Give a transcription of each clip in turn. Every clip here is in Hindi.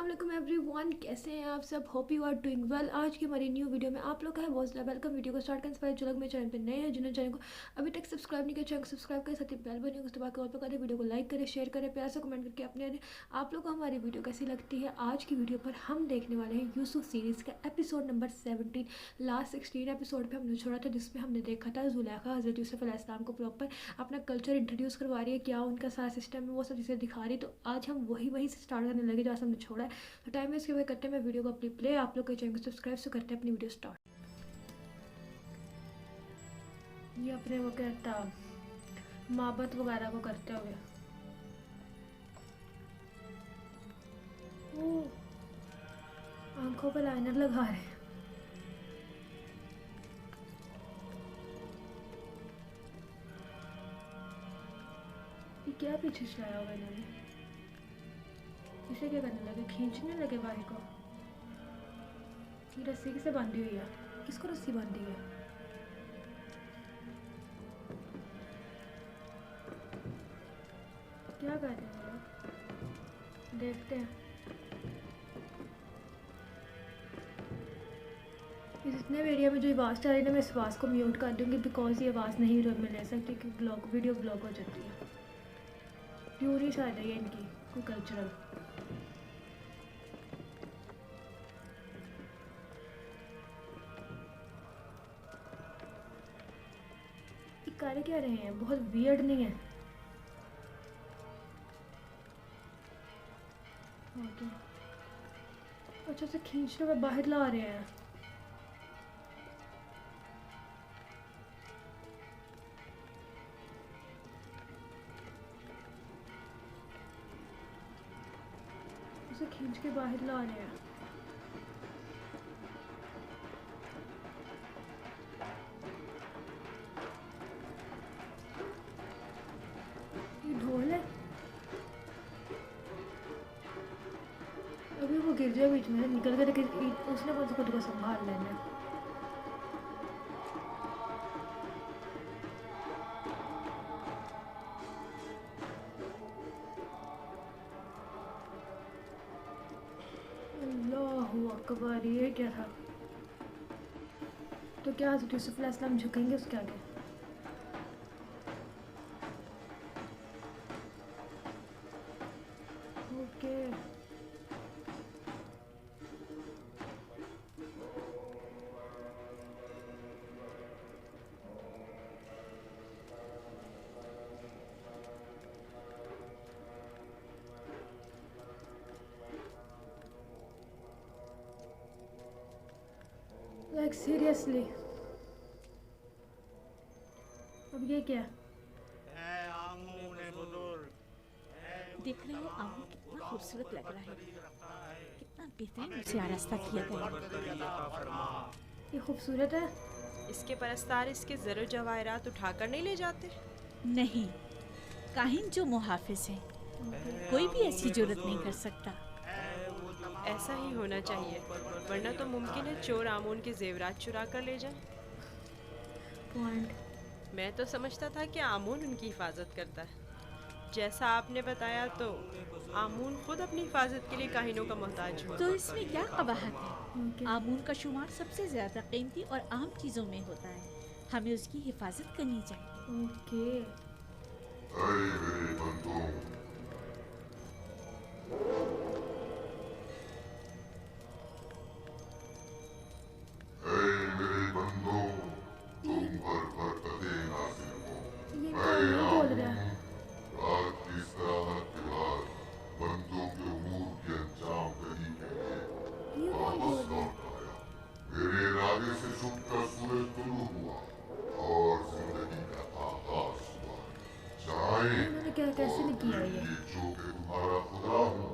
अस्सलाम वालेकुम एवरीवन, कैसे हैं आप सब। Hope you are doing well. आज की हमारी न्यू वीडियो में आप लोग का है बहुत ज़्यादा वेलकम। वीडियो को स्टार्ट करने से पहले जो लोग मेरे चैनल पे नए हैं, जिन्होंने चैनल को अभी तक सब्सक्राइब नहीं किया, चैनल को सब्सक्राइब करें, साथ ही बेल बटन को दबा के ऑल पर कर दें। वीडियो को लाइक करें, शेयर करें, प्यार से कमेंट करके अपने आप लोग को हमारी वीडियो कैसी लगती है। आज की वीडियो पर हम देखने वाले हैं यूसुफ सीरीज़ का एपिसोड नंबर 17। लास्ट 16 एपिसोड पर हमने छोड़ा था, जिसमें हमने देखा था जुलेखा हज़रत यूसुफ अलैहिस्सलाम को प्रॉपर अपना कल्चर इंट्रोड्यूस करवा रही है, क्या उनका सारा सिस्टम है वो सब चीज़ें दिखा रही है। तो आज हम वहीं से स्टार्ट करने लगे जहाँ से हमने छोड़ा है। तो टाइम वेस्ट के करते हैं, मैं वीडियो को अपनी प्ले, आप लोग के चैनल को सब्सक्राइब से करते हैं अपनी वीडियो स्टार्ट। ये अपने वो कहता माबत वगैरह को करते हुए वो आंखों पर लाइनर लगा रहे हैं। ये क्या पीछे चलाया होगा इन्होंने। इसे क्या करने लगे, खींचने लगे बारी को। ये रस्सी किसे बांधी हुई है, किसको रस्सी बांधी है। क्या कर रहे हैं लोग, देखते हैं। इतने एरिया में जो आवाज़ आ रही है ना, मैं इस आवाज़ को म्यूट कर दूँगी बिकॉज ये आवाज़ नहीं मैं ले सकती कि वीडियो ब्लॉक हो जाती है। प्योर ही शायद है ये इनकी कोई कल्चरल। ये कर क्या रहे हैं, बहुत वियर्ड नहीं है। अच्छा से खींचने में बाहर ला रहे हैं। उसे खींच के बाहर ला रहे हैं। ये ढोल है, अभी वो गिर जाए बीच में निकल कर, उसने खुद को संभाल लेना है। अल्लाहु अकबर, ये क्या था। तो क्या हज़रत यूसुफ अलैहिस्सलाम झुकेंगे उसके आगे। Okay like seriously. अब ये क्या। देख रहे हो आमू कितना खूबसूरत लग रहा है, कितना बेहतरीन उसे आरास्ता किया गया। ये खूबसूरत है। इसके परस्तार इसके ज़र जवाहरात उठाकर नहीं ले जाते। नहीं, काहिन जो मुहाफिज है, कोई भी ऐसी जुर्रत नहीं कर सकता। ऐसा ही होना चाहिए, वरना तो मुमकिन है चोर आमून के जेवरात चुरा कर ले जाए। पॉइंट। मैं तो समझता था कि आमून उनकी हिफाजत करता है। जैसा आपने बताया तो आमून खुद अपनी हिफाजत के लिए काहिनों का मोहताज हुआ। तो इसमें क्या कबाहत है। आमून का शुमार सबसे ज्यादा कीमती और आम चीजों में होता है, हमें उसकी हिफाजत करनी चाहिए। ओके मेरे बंदों, मेरे बंदों, तुम पर बरकते नाज़िल हो। ये कौन नहीं बोल रहा है। रात की इस्तिराहत के बाद बंदों के उमूर के अंजाम दही के लिए ये कौन बोल वापस रहा है। लौट आया। मेरे इरादे से छुपकर सूरज तुलू हुआ और जिंदगी का आगाज हुआ। जाएं इन्होंने क्या कैसे नहीं किया ये। जो कि तुम्हारा खुदा हूँ,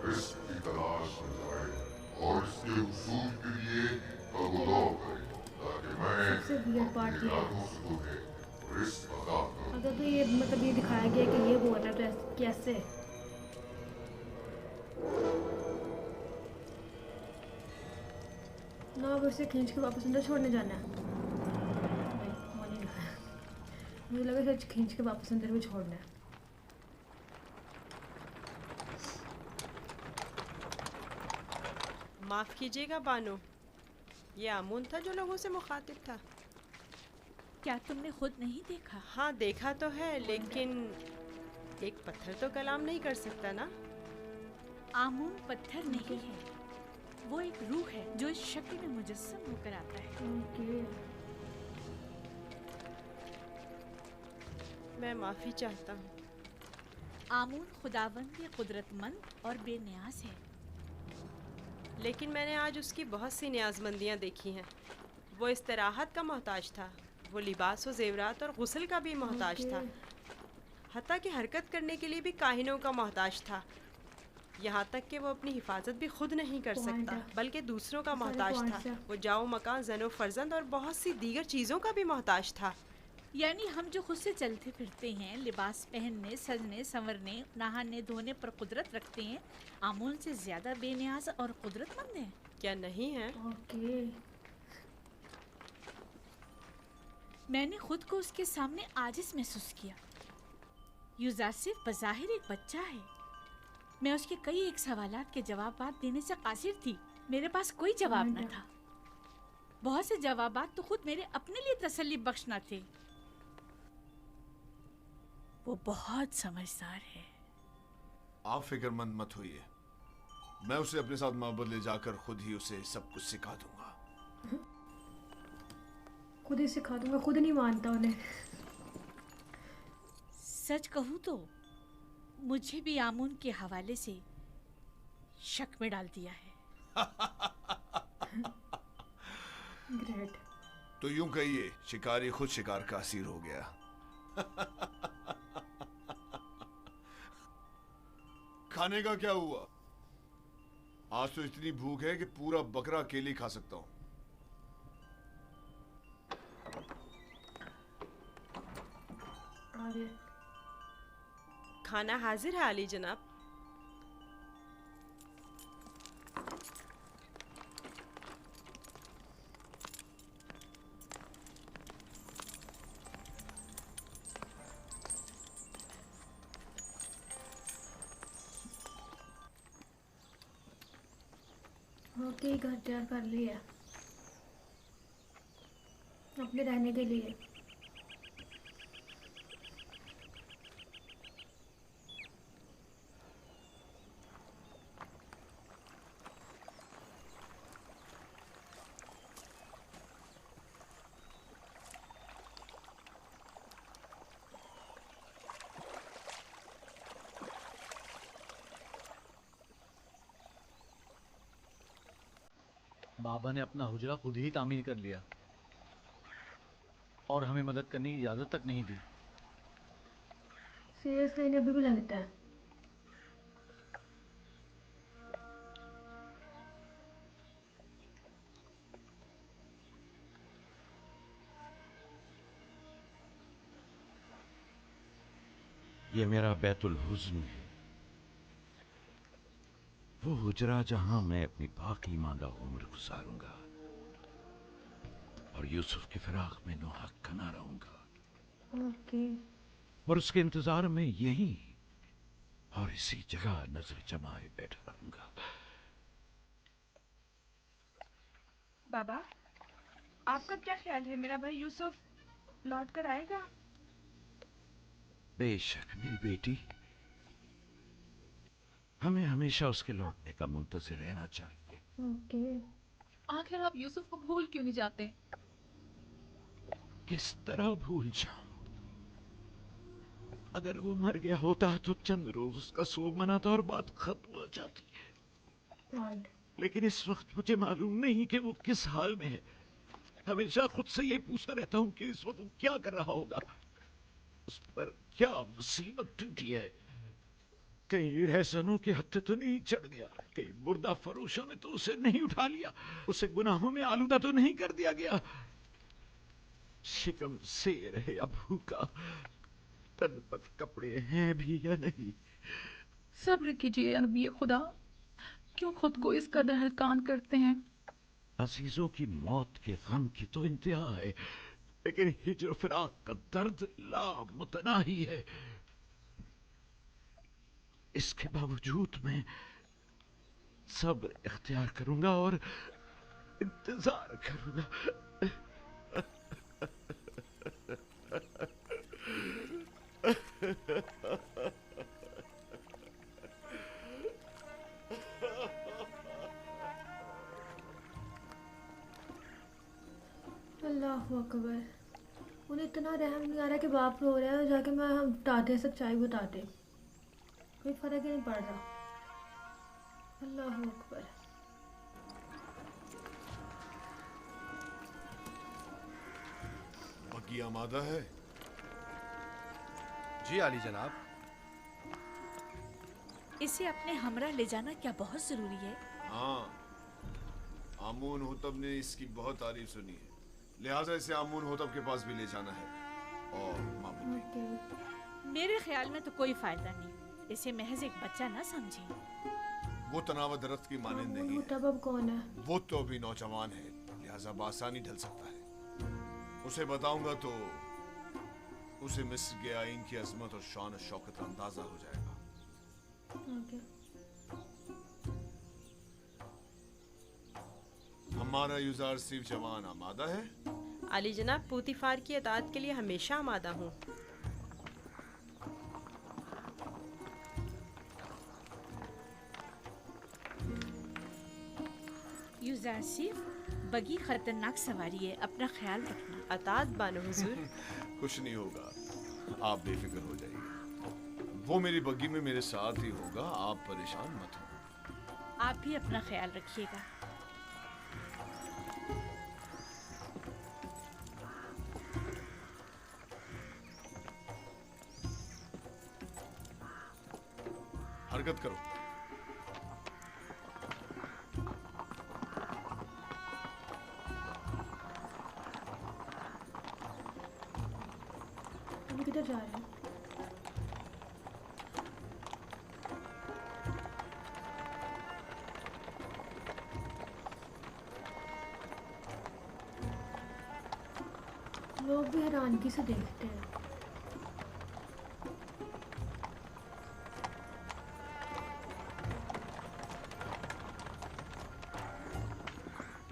रिस्क की तलाश में जाए और इसके उसूल के लिए तगदौ करे, ताकि मैं सबसे वियर्ड पार्ट ये है। यादों से तुम्हें रिस्क अता करूं। अगर तो ये मतलब ये दिखाया गया कि ये बोल रहा है तो कैसे। ना अब उसे खींच के वापस अंदर छोड़ने जाना है। नहीं, वो नहीं दिखाया। मुझे लगा सच खींच के वापस अंदर भी छोड़ना है। माफ़ कीजिएगा बानो, ये आमून था जो लोगों से मुखातिब था। क्या तुमने खुद नहीं देखा? हाँ देखा तो है, लेकिन एक पत्थर तो कलाम नहीं कर सकता ना। आमून पत्थर नहीं है, वो एक रूह है जो इस शक्ल में मुजस्सम होकर आता है। ओके। मैं माफ़ी चाहता हूँ। आमून खुदावंद ये कुदरतमंद और बेनियाज है। लेकिन मैंने आज उसकी बहुत सी न्याज़मंदियाँ देखी हैं। वो इस्तराहत का मोहताज था, वो लिबास व जेवरात और गुस्ल का भी मोहताज था, हत्ता कि हरकत करने के लिए भी काहिनों का मोहताज था। यहाँ तक कि वो अपनी हिफाजत भी खुद नहीं कर सकता, बल्कि दूसरों का मोहताज था। वो जाओ मकान, जनो फर्जंद और बहुत सी दीगर चीज़ों का भी मोहताज था। यानी हम जो खुद से चलते फिरते हैं, लिबास पहनने, सजने, संवरने, नहाने धोने पर कुदरत रखते हैं, आमून से ज्यादा बेनियाज और कुदरतमंद हैं। क्या नहीं है? ओके। मैंने खुद को उसके सामने आजिज महसूस किया। यूजासिफ बज़ाहिर एक बच्चा है। मैं उसके कई एक सवालात के जवाबात देने से कासिर थी। मेरे पास कोई जवाब न था। बहुत से जवाबात तो खुद मेरे अपने लिए तसल्ली बख्श न थे। वो बहुत समझदार है। आप फिक्रमंद मत होइए, मैं उसे अपने साथ माबद ले जाकर खुद ही उसे सब कुछ सिखा दूंगा। खुद ही सिखा दूंगा, खुद नहीं मानता उन्हें। सच कहूँ तो मुझे भी आमून के हवाले से शक में डाल दिया है। ग्रेट। तो यूं कहिए, शिकारी खुद शिकार का असीर हो गया। खाने का क्या हुआ? आज तो इतनी भूख है कि पूरा बकरा अकेले खा सकता हूं। आगे। खाना हाजिर है आली जनाब। ओके, घर तैयार कर लिया अपने रहने के लिए। बाबा ने अपना हुजरा खुद ही तामीर कर लिया और हमें मदद करने की इजाज़त तक नहीं दी। सीरियसली इन्हें अभी भी लगता है। ये मेरा बैतुल हुज़्न है, वो हुजरा जहां मैं अपनी बाकी मादा उम्र गुजारूंगा और यूसुफ की फिराक में नोहक कना रहूंगा। ओके। और उसके इंतजार में यहीं और इसी जगह नजर जमाए बैठा रहूंगा। बाबा, आपका क्या ख्याल है, मेरा भाई यूसुफ लौट कर आएगा? बेशक मेरी बेटी, हमें हमेशा उसके लौटने का मुंतज़िर रहना चाहिए। ओके। आखिर आप यूसुफ को भूल क्यों नहीं जाते? किस तरह भूल जाऊं? अगर वो मर गया होता तो चंद रोज उसका सोग मनाता और बात खत्म हो जाती। लेकिन इस वक्त मुझे मालूम नहीं कि वो किस हाल में है। हमेशा खुद से ये पूछता रहता हूँ कि इस वक्त वो क्या कर रहा होगा, उस पर क्या मुसीबत टूटी है। कहीं रहसनों के हत्थे तो नहीं चढ़ गया, कहीं मुर्दा फरोशों ने तो उसे नहीं उठा लिया, उसे गुनाहों में आलूदा तो नहीं कर दिया गया। शिकम शेर है या भूखा, तन पर कपड़े हैं भी या नहीं। सब्र कीजिए नबी खुदा, क्यों खुद को इस कदर हलकान करते हैं? अजीजों की मौत के गम की तो इंतहा है, लेकिन हिजर फिराक का दर्द लामुतनाही है। इसके बावजूद मैं सब्र इख्तियार करूंगा और इंतजार करूंगा। अल्लाह अकबर। उन्हें इतना रहम नहीं आ रहा कि बाप रो रहा है और जाके मैं हम बताते सच्चाई बताते, कोई फर्क ही नहीं पड़ रहा। अल्लाह अकबर। बग्गी आमादा है? जी आली जनाब। इसे अपने हमरा ले जाना क्या बहुत जरूरी है? हाँ, आमून होतब ने इसकी बहुत तारीफ सुनी है, लिहाजा इसे आमून होतब के पास भी ले जाना है। और मामूली मेरे ख्याल में तो कोई फायदा नहीं, इसे महज एक बच्चा ना समझिए। वो तनाव दरख्त की मानंद नहीं है। तब अब कौन है? वो तो अभी नौजवान है, लिहाजा बासानी ढल सकता है। उसे बताऊंगा तो उसे मिस्र के आइन की अजमत और शान और शौकत का अंदाजा हो जाएगा। ओके। हमारा यूजार सिर्फ जवान आमादा है? अली जनाब, पूतीफार की अतात के लिए हमेशा आमादा हूँ। यूजारसिफ, बगी खतरनाक सवारी है, अपना ख्याल रखना। अतात बानो हुजूर। कुछ नहीं होगा, आप बेफिक्र हो जाइए। वो मेरी बग्गी में मेरे साथ ही होगा, आप परेशान मत हो। आप भी अपना ख्याल रखिएगा। हरकत करो। अभी किधर जा रहे हैं? लोग भी हैरानगी से देखते हैं।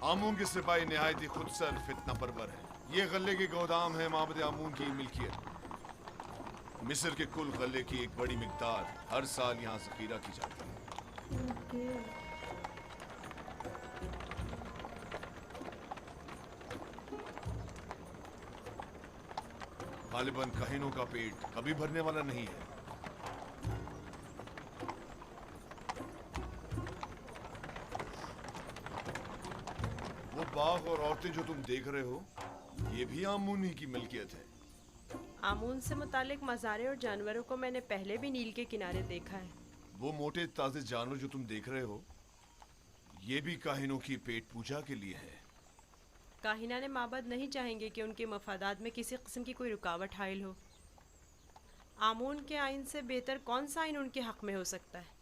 आमून के सिपाही निहायत ही खुद सर फितना परवर है। ये गले के गोदाम है माबद आमून की मिल्कियत। मिस्र के कुल गले की एक बड़ी मिकदार हर साल यहाँ जखीरा की जाती है। ओके। गालिबन कहीनों का पेट कभी भरने वाला नहीं है। वो बाग और औरतें जो तुम देख रहे हो, ये भी आमून ही की मिल्कियत है। आमून से मुतालिक मज़ारे और जानवरों को मैंने पहले भी नील के किनारे देखा है। वो मोटे ताजे जानवर जो तुम देख रहे हो, ये भी काहिनों की पेट पूजा के लिए है। काहिना ने माबद नहीं चाहेंगे कि उनके मफादात में किसी किस्म की कोई रुकावट हाइल हो। आमून के आइन से बेहतर कौन सा आइन उनके हक में हो सकता है?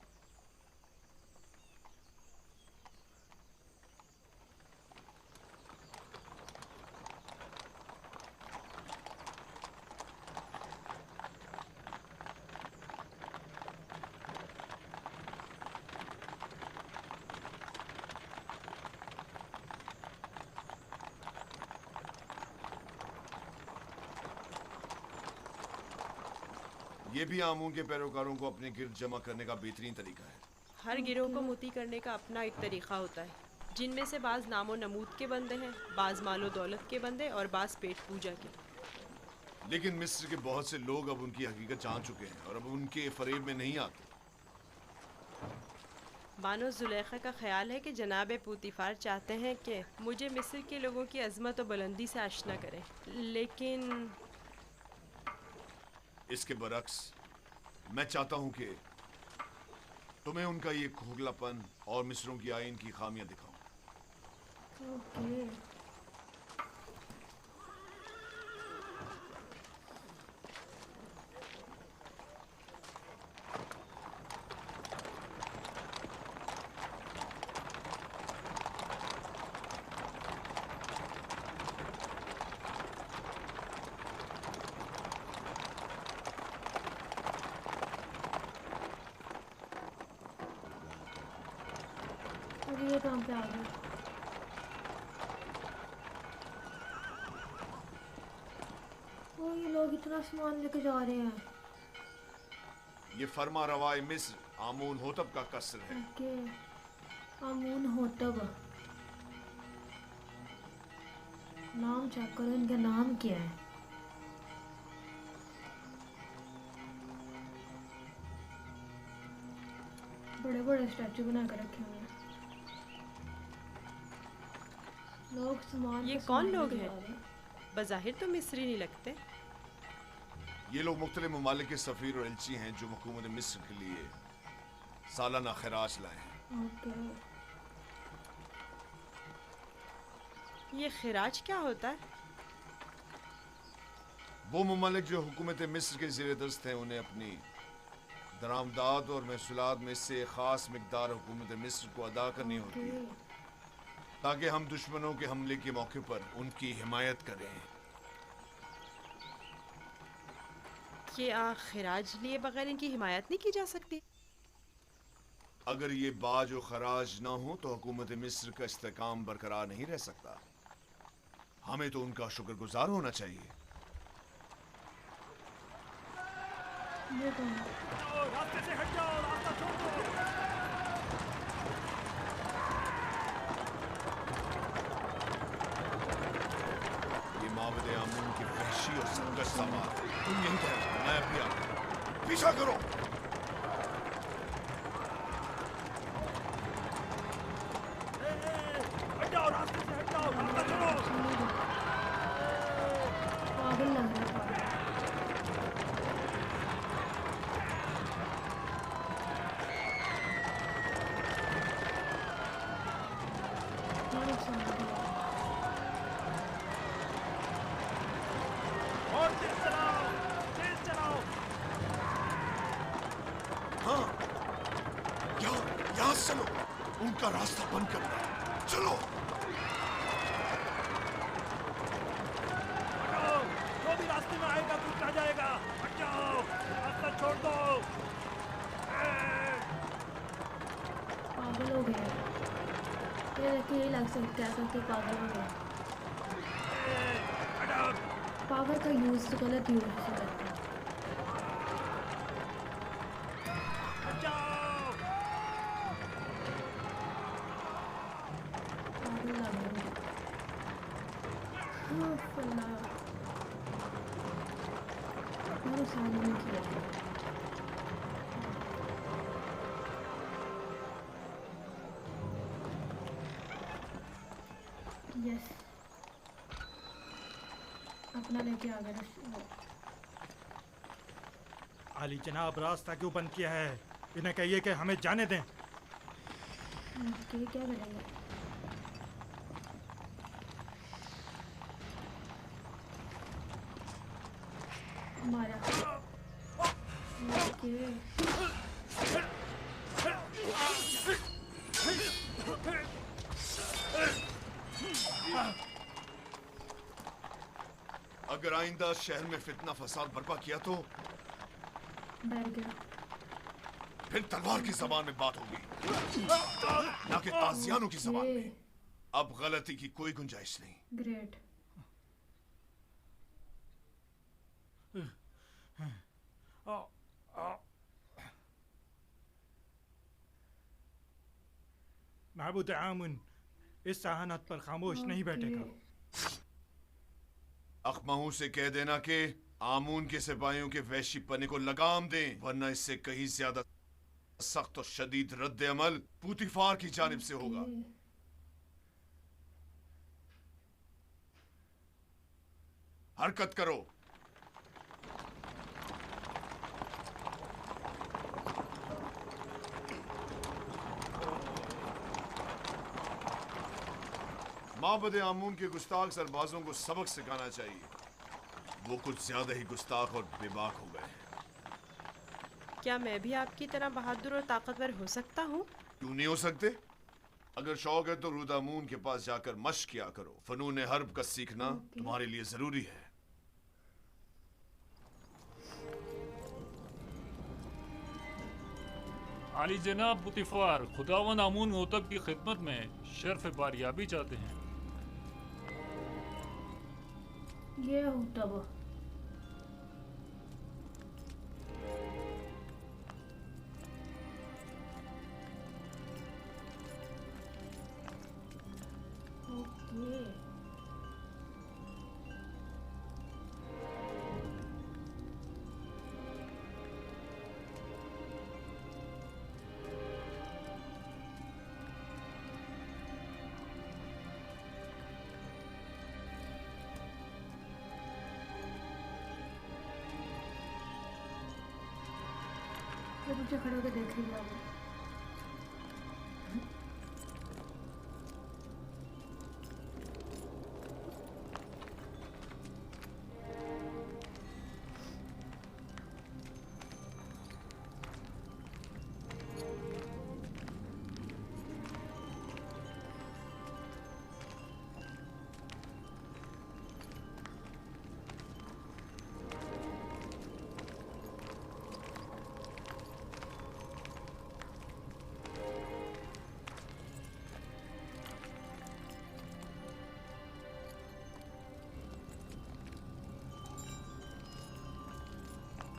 ये भी आमून के पैरोकारों को अपने गिर्द जमा करने का बेहतरीन तरीका है। हर गिरोह को मोती करने का अपना एक तरीका होता है, जिनमें से बाज़ नामो नमूद के बंदे हैं, बाज़ मालो दौलत के बंदे और बाज़ पेट पूजा के। लेकिन मिस्र के बहुत से लोग अब उनकी हकीकत जान चुके हैं और अब उनके फरेब में नहीं आते। बानो जुलेखा का ख्याल है कि जनाब पूतीफार चाहते हैं कि मुझे मिस्र के लोगों की अजमत और बुलंदी से आशना करें, लेकिन इसके बरक्स मैं चाहता हूं कि तुम्हें उनका ये खोखलापन और मिस्रों की आइन की खामियां दिखाऊं। ओके। अरे ये कहाँ पे आ गए? ओ ये लोग इतना सामान लेके जा रहे हैं। ये फरमा रवाए मिस्र आमून होतब का कसर है। ओके, आमून होतब। नाम चेक करो, इनका नाम क्या है? बड़े बड़े स्टैचू बना कर रखे हुए हैं। लोग सामान ये पे कौन सामान लोग लेके हैं? जा रहे हैं। बज़ाहिर तो मिस्री नहीं लगते। ये लोग मुख्तलिफ ममालिक के सफ़ीर और एलची हैं जो हुकूमत मिस्र के लिए सालाना खराज लाए हैं। ओके, ये खिराज क्या होता है? वो ममालिक जो हुकूमत मिस्र के ज़ेर दस्त हैं उन्हें अपनी दरामदात और महसूलात में से एक ख़ास मिकदार हुकूमत मिस्र को अदा करनी होती ओके। है ताकि हम दुश्मनों के हमले के मौके पर उनकी हिमायत करें। क्या खिराज लिए बगैर इनकी हिमायत नहीं की जा सकती? अगर ये बाज और खराज ना हो तो हुकूमत मिस्र का इस्तेकाम बरकरार नहीं रह सकता। हमें तो उनका शुक्रगुजार होना चाहिए। ये कौन है? ये माबद आमून की वहशी और संकट समार है। तुम यहीं ठहरो, मैं अभी आता हूं। पीछा करो। पागल लग रहा है, पागल। क्या नुकसान हो गया? हाँ, यहाँ से चलो। उनका रास्ता बंद करना है। चलो। जो भी रास्ते में आएगा कुछ आ जाएगा। हट जाओ, रास्ता छोड़ दो। पागल हो गए। ये देखिए, यही लग सकता है ऐसा कि पागल हो गए। पावर का यूज तो गलत यूज से करते हैं। हट जाओ। पागल लग रहे हैं। हाँ, अल्लाह। अपना नुकसान नहीं किया। यस, अपना लेके आ गए। आली जनाब, रास्ता क्यों बंद किया है? इन्हें कहिए कि हमें जाने दें। ओके, क्या करेंगे? मारा। ओके, अगर आइंदा शहर में फितना फसाद बर्पा किया तो डर गया। फिर तलवार की जबान में बात होगी, ना कि ताजियानों की जबान में। अब गलती की कोई गुंजाइश नहीं। ग्रेट। महबूद आमुन इस सहानत पर खामोश नहीं बैठेगा। अखमाहू से कह देना कि आमून के सिपाहियों के वहशी पने को लगाम दें, वरना इससे कहीं ज्यादा सख्त और शदीद रद्द अमल पूतिफार की जानिब से होगा। हरकत करो। माबद आमून के गुस्ताख सरबाजों को सबक सिखाना चाहिए। वो कुछ ज्यादा ही गुस्ताख और बेबाक हो गए। क्या मैं भी आपकी तरह बहादुर और ताकतवर हो सकता हूँ? क्यों नहीं हो सकते? अगर शौक है तो रुदामून के पास जाकर मश्क किया करो। फनून हर्ब का सीखना तुम्हारे लिए जरूरी है। आली जनाब पुतिफार खुदावन आमून होतब की खिदमत में शर्फ बारियाबी चाहते हैं। ये होता वो ओके। ये मुझे खड़े होकर देख लिया वो।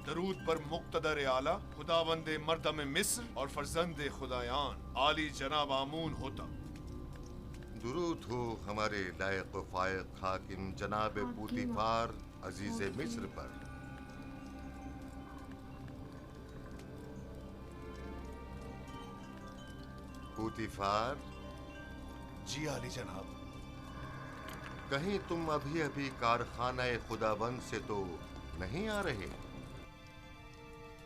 दरूद पर मुक्तदर आला खुदावंद मर्दम मिस्र और फर्जंद खुदायान आली जनाब आमून होता। दुरूद हो हमारे लायक फायक हाकिम जनाब पूतीफार अजीज मिस्र पर। पूतीफार, जी आली जनाब। कहीं तुम अभी अभी कारखाना खुदावंद से तो नहीं आ रहे?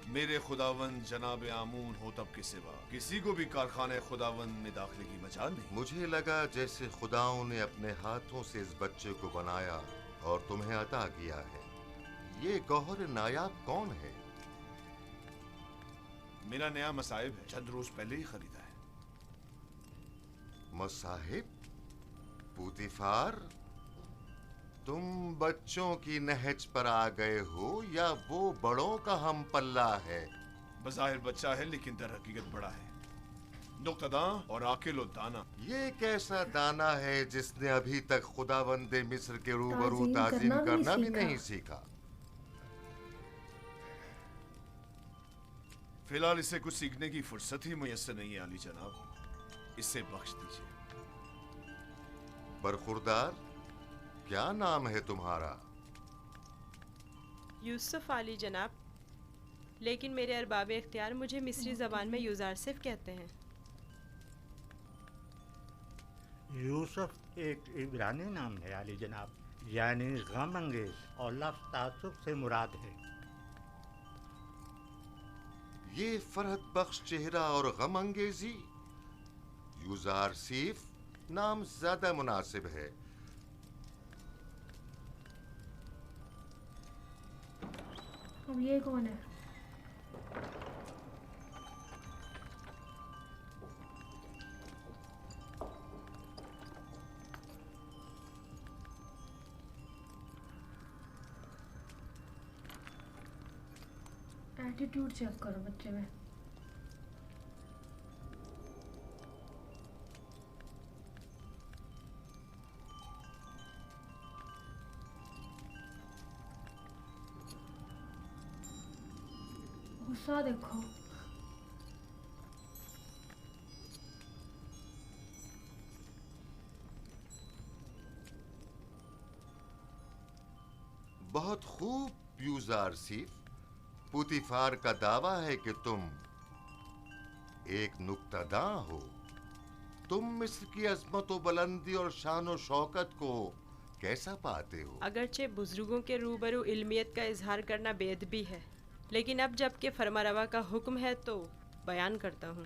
मेरे खुदावंद जनाब आमून होतब के सिवा किसी को भी कारखाने खुदावंद में दाखिले की मजाल नहीं। मुझे लगा जैसे खुदाओं ने अपने हाथों से इस बच्चे को बनाया और तुम्हें अता किया है। ये गौहर नायाब कौन है? मेरा नया मसाहिब है, चंद रोज पहले ही खरीदा है। मसाहिब? पूतीफार, तुम बच्चों की नहज पर आ गए हो या वो बड़ों का हम पल्ला है? बज़ाहिर बच्चा है लेकिन दर हकीकत बड़ा है, नुक्तदा और आकिल और दाना। ये कैसा दाना है जिसने अभी तक खुदावंद मिस्र के रूबरू ताज़ीम ताज़ीम करना भी सीखा। नहीं सीखा। फिलहाल इसे कुछ सीखने की फुर्सत ही मुयस्सर नहीं है आली जनाब, इसे बख्श दीजिए। बरखुरदार, क्या नाम है तुम्हारा? यूसुफ आली जनाब, लेकिन मेरे अरबाब इख्तियार मुझे मिस्री ज़बान में यूज़ारसिफ कहते हैं। यूसुफ एक इब्रानी नाम है आली जनाब, यानी गम अंगेज, और लफ्ज़ तासुब से मुराद है। ये फरहत बख्श चेहरा और गम अंगेजी, यूज़ारसीफ नाम ज्यादा मुनासिब है। अब ये कौन है? एटीट्यूड चेक करो बच्चे में। गुस्सा देखो। बहुत खूब यूज़ारसीफ, पुतिफार का दावा है कि तुम एक नुक्तादां हो। तुम मिस्र की अजमत व बुलंदी और शान व शौकत को कैसा पाते हो? अगरचे बुजुर्गों के रूबरू इल्मियत का इजहार करना बेअदबी है, लेकिन अब जबकि फरमारवा का हुक्म है तो बयान करता हूँ।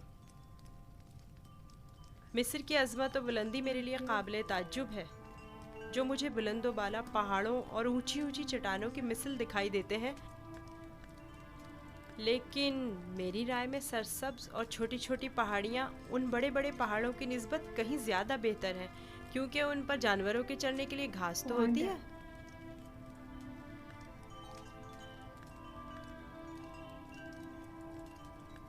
मिस्र की अजमत व बुलंदी मेरे लिए काबिल ताज्जुब है। जो मुझे बुलंदो बाला पहाड़ों और ऊंची ऊंची चट्टानों की मिसल दिखाई देते हैं, लेकिन मेरी राय में सरसब्ज और छोटी छोटी पहाड़ियाँ उन बड़े बड़े पहाड़ों की निस्बत कहीं ज़्यादा बेहतर हैं, क्योंकि उन पर जानवरों के चढ़ने के लिए घास तो होती है।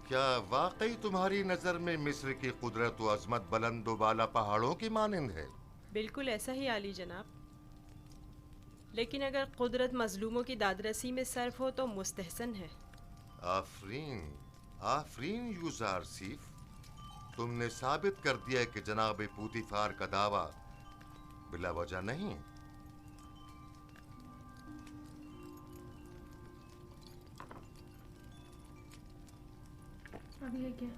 क्या वाकई तुम्हारी नजर में मिस्र की कुदरत व अजमत बुलंद व बाला पहाड़ों की मानिंद है? बिल्कुल ऐसा ही आली जनाब। लेकिन अगर कुदरत मजलूमों की दादरसी में सर्फ हो तो मुस्तहसन है। आफरीन, आफरीन यूजारसीफ, तुमने साबित कर दिया कि जनाब पूतीफार का दावा बिला वजह नहीं। अब ये क्या?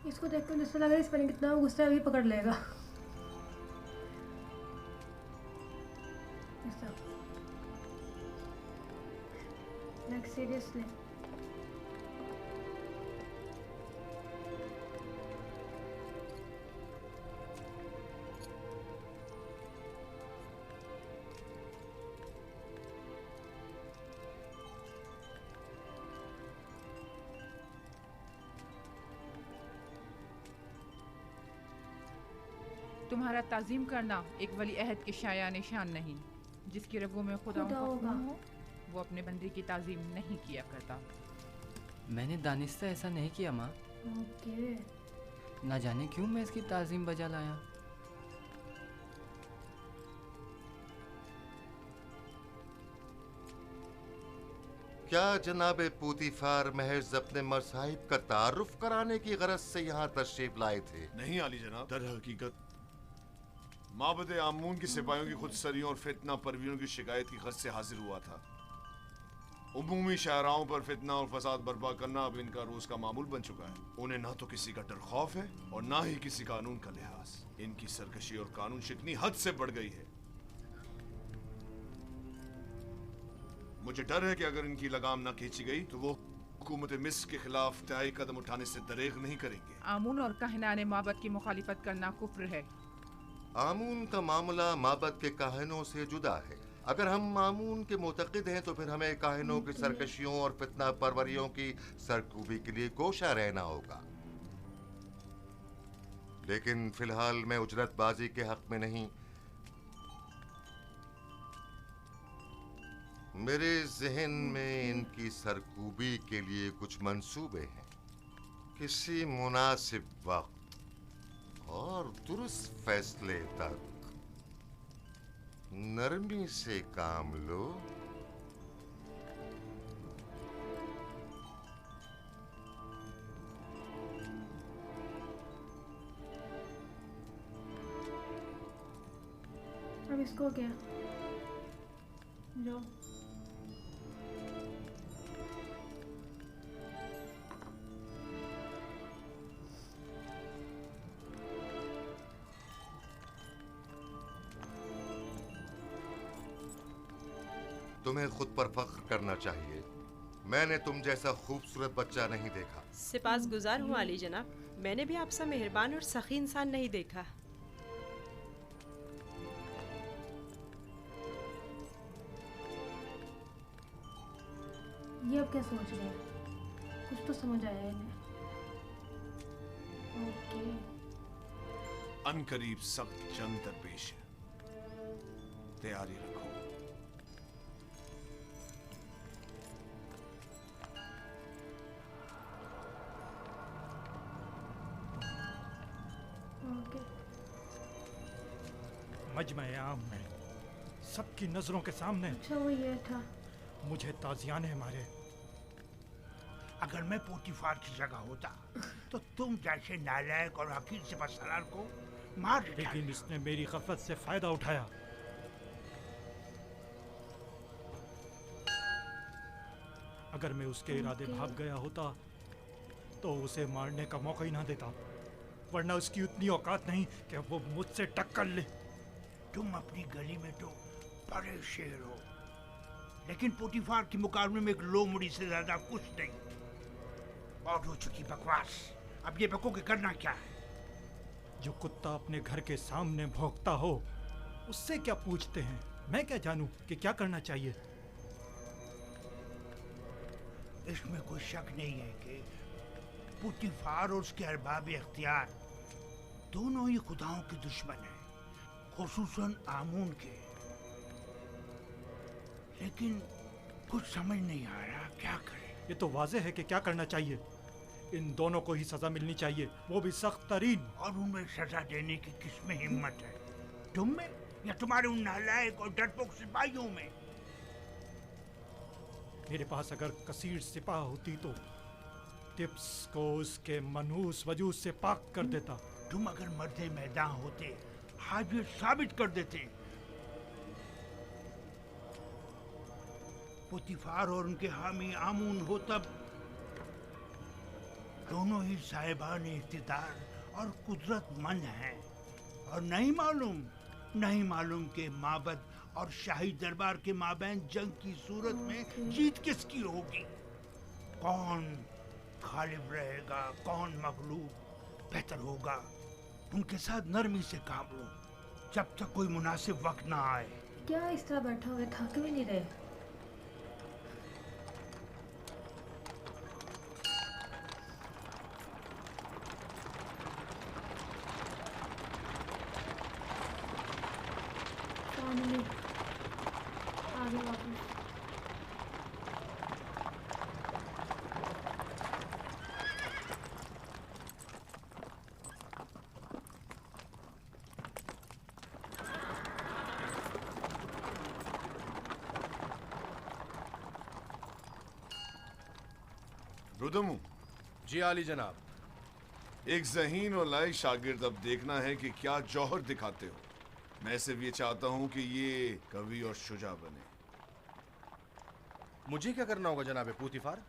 इसको देख कर जैसा लग रहा है इस पर कितना गुस्सा है, अभी पकड़ लेगा। Like seriously. तुम्हारा ताज़ीम करना एक वली अहद के शाया निशान नहीं। जिसकी रगों में खुदा खुदा होगा। हो वो अपने बंदे की ताज़ीम नहीं किया करता। मैंने दानिस्ता ऐसा नहीं किया माँ। ओके। ना जाने क्यों मैं इसकी ताज़ीम बजा लाया। क्या जनाब पूतीफार महज अपने मसाहिब का तारुफ कराने की गरज से यहाँ तशरीफ लाए थे? नहीं आली जनाब, दर हकीकत माबद आमून की सिपाहियों की खुदसरियों और फितना परवीरों की शिकायत की गरज से हाजिर हुआ था। उमूमी शाहराओं पर फितना और फसाद बर्पा करना अब इनका रोज का मामूल बन चुका है। उन्हें ना तो किसी का डर खौफ है और ना ही किसी कानून का लिहाज। इनकी सरकशी और कानून शिकनी हद से बढ़ गई है। मुझे डर है कि अगर इनकी लगाम ना खींची गई तो वो हुकूमत मिस्र के खिलाफ तय कदम उठाने से दरेग नहीं करेंगे। आमून और काहिनाने माबद की मुखालिफत करना कुफ्र है। आमून का मामला माबद के काहिनों से जुदा है। अगर हम आमून के मुतक़िद हैं तो फिर हमें काहिनों की सरकशियों और फितना परवरियों की सरकूबी के लिए कोशा रहना होगा। लेकिन फिलहाल मैं उजरतबाजी के हक में नहीं। मेरे जहन में इनकी सरकूबी के लिए कुछ मंसूबे हैं। किसी मुनासिब वक्त और दुरुस्त फैसले तक नरमी से काम लो। अब इसको क्या? जो तुम्हें खुद पर फख्र करना चाहिए। मैंने तुम जैसा खूबसूरत बच्चा नहीं देखा। सिपास गुजार हूँ आली जनाब। मैंने भी आपसा मेहरबान और सखी इंसान नहीं देखा। ये अब क्या सोच रहे हैं? कुछ तो समझ आया इन्हें। ओके। अनकरीब सख्त जंग दरपेश है। तैयारी रखो। मजमे आम में सबकी नजरों के सामने अच्छा वो ये था। मुझे ताजियाने मारे। अगर मैं पोतीफार की जगह होता तो तुम जैसे नालायक और हकीर सिपहसालार को मार देता। लेकिन इसने मेरी गफलत से फायदा उठाया। अगर मैं उसके इरादे भाग गया होता तो उसे मारने का मौका ही ना देता, वरना उसकी उतनी औकात नहीं कि वो मुझसे टक्कर ले। तुम अपनी गली में तो बड़े शेर हो, लेकिन पोतीफार के मुकाबले में एक लोमड़ी से ज्यादा कुछ नहीं। बहुत हो चुकी बकवास। अब ये बको के करना क्या है? जो कुत्ता अपने घर के सामने भौंकता हो उससे क्या पूछते हैं? मैं क्या जानूं कि क्या करना चाहिए? इसमें कोई शक नहीं है कि पुतिफार और उसके अरबाब इख्तियार दोनों ही खुदाओं के दुश्मन हैं, खुसूसन आमून के। लेकिन कुछ समझ नहीं आ रहा क्या करें। ये तो वाज़ेह है कि क्या करना चाहिए। इन दोनों को ही सजा मिलनी चाहिए, वो भी सख्त तरीन। और उनमें सजा देने की किसमें हिम्मत है? तुम में या तुम्हारे उन नालायक और डरपोक सिपाहियों में? मेरे पास अगर कसीर सिपाह होती तो टिप्स को उसके मनहूस वजूद से पाक कर देता। तुम अगर मर्दे मैदान होते आज ये साबित कर देते। पुतिफार और उनके हामी आमून हो तब दोनों ही साहिबान इख्तिदार और कुदरतमंद हैं। और नहीं मालूम के माबद और शाही दरबार के माबैन जंग की सूरत में जीत किसकी होगी, कौन गालिब रहेगा, कौन मगलूब। बेहतर होगा उनके साथ नरमी से काम लो जब तक कोई मुनासिब वक्त ना आए। क्या इस तरह बैठा हुए थक भी नहीं रहे? आगे वापस। रुदमू जी आली जनाब। एक ज़हीन और लायक शागिर्द अब देखना है कि क्या जौहर दिखाते हो। मैं सिर्फ ये चाहता हूं कि ये कवि और शुजा बने। मुझे क्या करना होगा जनाब पुतिफार?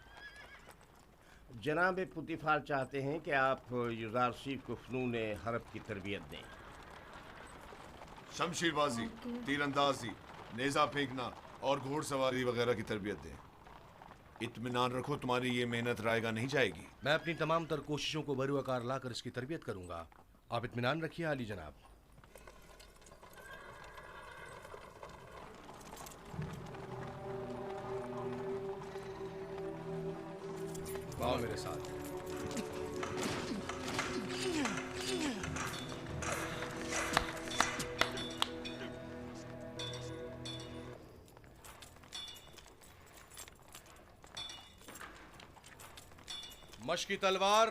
जनाब पुतिफार चाहते हैं कि आप युजारसीफ को फ़नून हरब की तरबियत दें। शमशीरबाजी, तीरंदाजी, नेज़ा फेंकना और घोड़सवारी वगैरह की तरबियत दें। इत्मीनान रखो, तुम्हारी ये मेहनत रायगा नहीं जाएगी। मैं अपनी तमाम तर कोशिशों को बरूआकार लाकर इसकी तरबियत करूंगा। आप इत्मीनान रखिए आली जनाब। आओ मेरे साथ। मशकी तलवार।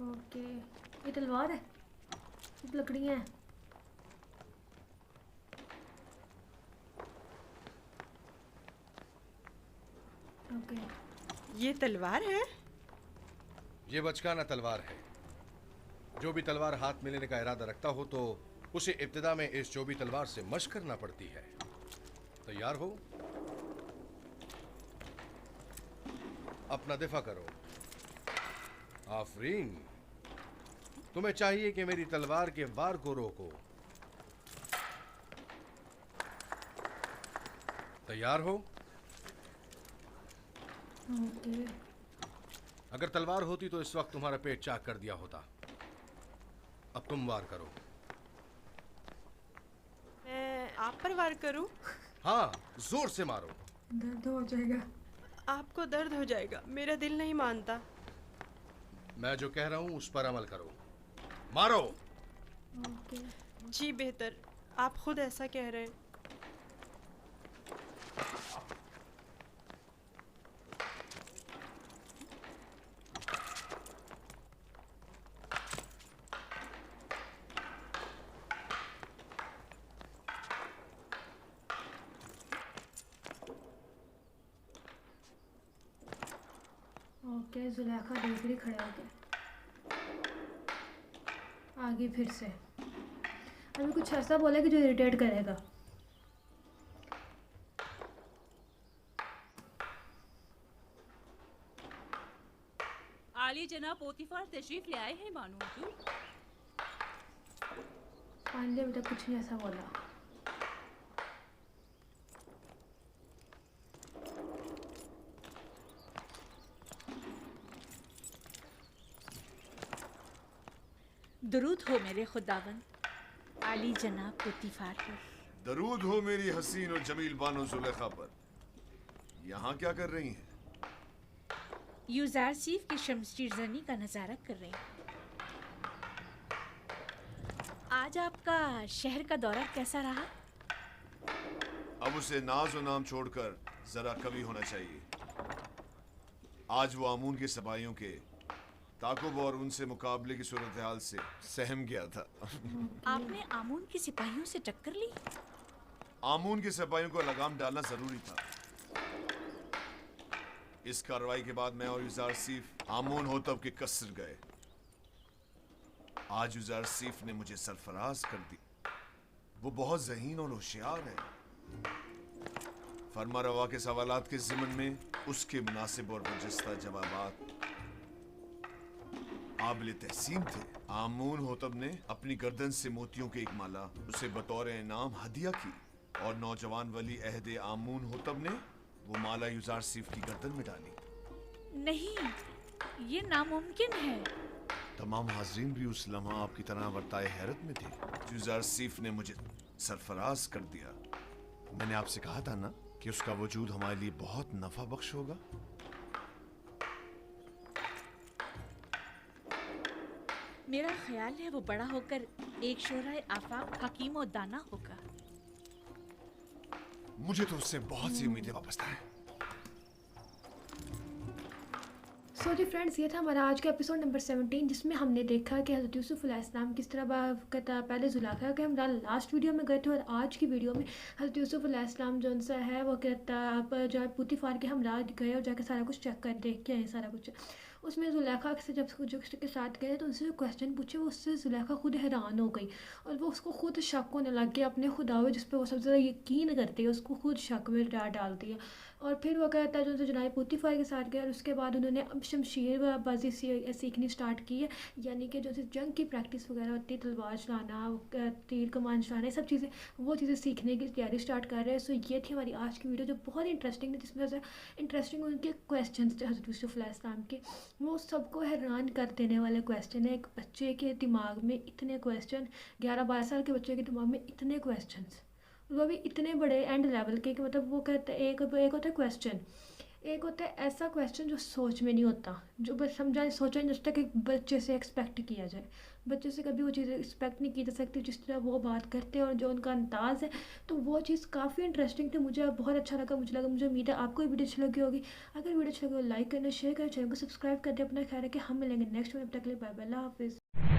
ओके, ये तलवार है, ये लकड़ियाँ हैं। ओके, ये तलवार है? ये बचकाना तलवार है। जो भी तलवार हाथ में लेने का इरादा रखता हो तो उसे इब्तिदा में इस चौबी तलवार से मशक करना पड़ती है। तैयार हो? अपना दिफा करो। आफरीन, तुम्हें चाहिए कि मेरी तलवार के वार को रोको। तैयार हो? ओके। अगर तलवार होती तो इस वक्त तुम्हारा पेट चाक कर दिया होता। अब तुम वार करो। मैं आप पर वार करूं? हाँ, जोर से मारो। दर्द हो जाएगा। आपको दर्द हो जाएगा, मेरा दिल नहीं मानता। मैं जो कह रहा हूं उस पर अमल करो। मारो। ओके। जी बेहतर, आप खुद ऐसा कह रहे हैं। ओके, जुलेखा देख रही खड़े होके। आगे फिर से अभी कुछ ऐसा बोला कि जो इरिटेट करेगा। आली जनाब पोतीफार तशरीफ ले आए हैं मानो क्यों? फाइनली अभी तक कुछ नहीं ऐसा बोला। दरूद हो मेरे खुदावन आली जनाब पुतीफार पर। दरूद हो मेरी हसीन और जमील बानो जुलेखा पर। यहाँ क्या कर रही हैं? यूजारसीफ की शमशीर जनी का नजारा कर रही हूँ। आज आपका शहर का दौरा कैसा रहा? अब उसे नाज और नाम छोड़कर जरा कवि होना चाहिए। आज वो आमून के सिपाहियों के ताकुब और उनसे मुकाबले की सूरत हाल से सहम गया था। आपने आमून के सिपाहियों से टक्कर ली? आमून के सिपाहियों को लगाम डालना जरूरी था। इस कार्रवाई के बाद मैं और यूजारसीफ आमून होतब के कसर गए। आज यूजारसीफ ने मुझे सरफराज कर दी। वो बहुत ज़हीन और होशियार है। फरमा रवा के सवालात के ज़िमन में उसके मुनासिब और बरजस्ता जवाबात काबिल तहसीन थे। आमून होतब ने अपनी गर्दन से मोतियों की एक माला उसे बतौर इनाम हदिया की और नौजवान वली अहदे आमून होतब ने वो माला यूजारसीफ की गर्दन में डाली। नहीं, ये नामुमकिन है। तमाम हाजरीन भी उस लम्हा आपकी तरह वर्ताए हैरत में थे। यूजारसीफ ने मुझे सरफराज कर दिया। मैंने आपसे कहा था ना कि उसका वजूद हमारे लिए बहुत नफा बख्श होगा। मेरा ख्याल है वो बड़ा होकर एक शोराए आफाक हकीम और दाना होगा। मुझे तो उससे बहुत सी उम्मीदें वापस हैं। सो जी फ्रेंड्स, ये था हमारा आज का एपिसोड नंबर 17, जिसमें हमने देखा कि हज़रत यूसुफ अलैहिस्सलाम किस तरह कहता पहले जुलेखा के हमरा लास्ट वीडियो में गए थे, और आज की वीडियो में हज़रत यूसुफ अलैहिस्सलाम जो सा है वो कहता आप जो पुतीफार के हमरा गए और जाकर सारा कुछ चेक कर देख के आए सारा कुछ। उसमें जुलेखा से जब जो के साथ गए तो उनसे जो क्वेश्चन पूछे वो उससे जुलेखा खुद हैरान हो गई और वो उसको खुद शक होने लग गया अपने खुदा जिस पर वो सबसे ज़्यादा यकीन करती है, उसको खुद शक में डाल दिया। और फिर वो कहता है जो उनसे जनाब पुतीफार के साथ गया और उसके बाद उन्होंने अब शमशीर बाजी सीखनी स्टार्ट की है, यानी कि जो जंग की प्रैक्टिस वगैरह होती है, तलवार चलाना, तीर कमान चलाना, ये सब चीज़ें वो चीज़ें सीखने की तैयारी स्टार्ट कर रहे हैं। सो ये थी हमारी आज की वीडियो जो बहुत इंटरेस्टिंग थी, जिसमें से इंटरेस्टिंग उनके क्वेश्चन थे हज़रत यूसुफ अलैहिस्सलाम के। वो सबको हैरान कर देने वाले क्वेश्चन है। एक बच्चे के दिमाग में इतने क्वेश्चन, 11-12 साल के बच्चे के दिमाग में इतने क्वेश्चन, वो भी इतने बड़े एंड लेवल के कि मतलब वो कहते हैं एक होता है क्वेश्चन, एक होता है ऐसा क्वेश्चन जो सोच में नहीं होता, जो बस समझा सोचा नहीं सकता कि बच्चे से एक्सपेक्ट किया जाए। बच्चे से कभी वो चीज़ एक्सपेक्ट नहीं की जा सकती जिस तरह वो बात करते हैं और जो उनका अंदाज़ है, तो वो चीज़ काफ़ी इंटरेस्टिंग थी। मुझे बहुत अच्छा लगा, मुझे उम्मीद है आपको भी वीडियो अच्छी लगी होगी। अगर वीडियो अच्छी लगी हो लाइक करना, शेयर करना, चैनल को सब्सक्राइब कर दे। अपना ख्याल है कि हम मिलेंगे नेक्स्ट वीडियो। तक के लिए बाय बाय, अल्लाह हाफिज़।